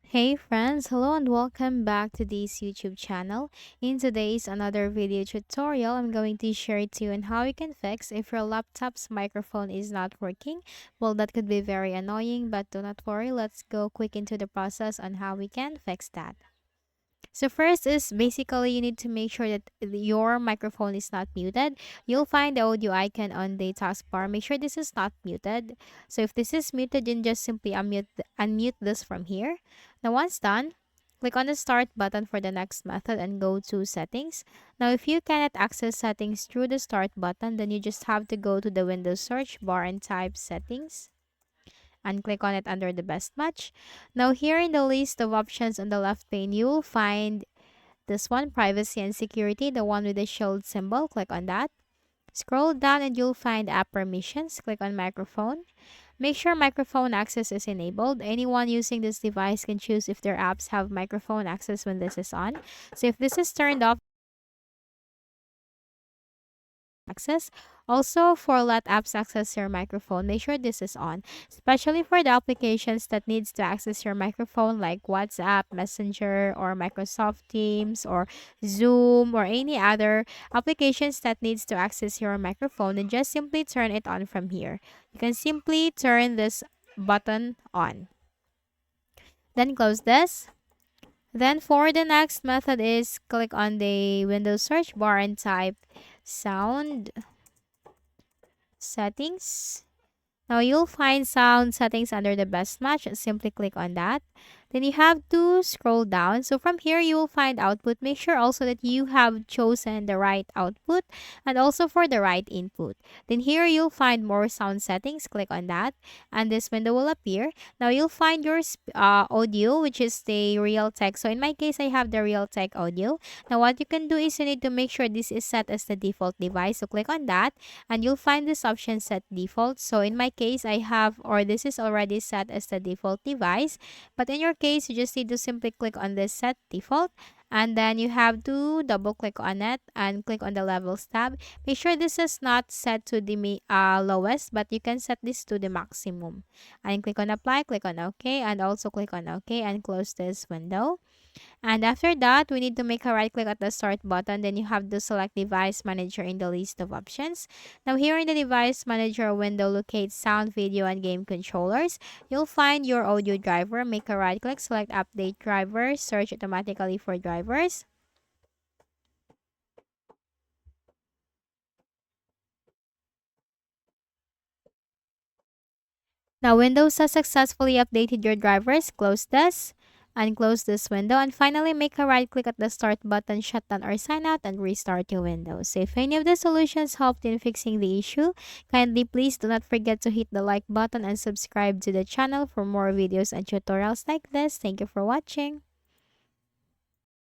Hey friends, hello and welcome back to this YouTube channel. In today's another video tutorial, I'm going to share it to you on how you can fix if your laptop's microphone is not working. Well, that could be very annoying, but do not worry. Let's go quick into the process on how we can fix that. So first is basically you need to make sure that your microphone is not muted. You'll find the audio icon on the taskbar. Make sure this is not muted. So if this is muted, then just simply unmute this from here. Now once done, click on the start button for the next method and go to settings. Now if you cannot access settings through the start button, then you just have to go to the Windows search bar and type settings and click on it under the best match. Now here in the list of options on the left pane, you will find this one, privacy and security, the one with the shield symbol. Click on that. Scroll down and you'll find app permissions. Click on microphone. Make sure microphone access is enabled. Anyone using this device can choose if their apps have microphone access when this is on. So if this is turned off, access. Also, for let apps access your microphone, make sure this is on, especially for the applications that needs to access your microphone like WhatsApp, Messenger, or Microsoft Teams, or Zoom, or any other applications that needs to access your microphone. And just simply turn it on from here. You can simply turn this button on. Then close this. Then for the next method is click on the Windows search bar and type sound settings. Now you'll find sound settings under the best match. Simply click on that. Then you have to scroll down. So from here, you will find output. Make sure also that you have chosen the right output and also for the right input. Then here you'll find more sound settings. Click on that and this window will appear. Now you'll find your audio, which is the Realtek. So in my case, I have the Realtek audio. Now what you can do is you need to make sure this is set as the default device. So click on that and you'll find this option set default. So in my case, I have, or this is already set as the default device. But in your case, you just need to simply click on this set default and then you have to double click on it and click on the levels tab. Make sure this is not set to the lowest, but you can set this to the maximum. And click on apply, click on OK, and also click on OK and close this window. And after that, we need to make a right click at the start button. Then you have to select device manager in the list of options. Now here in the device manager window, locate sound, video, and game controllers. You'll find your audio driver. Make a right click, select update driver, search automatically for drivers. Now Windows has successfully updated your drivers. Close this and close this window, and finally make a right click at the start button, shut down or sign out, and restart your Windows. So if any of the solutions helped in fixing the issue, kindly please do not forget to hit the like button and subscribe to the channel for more videos and tutorials like this. Thank you for watching.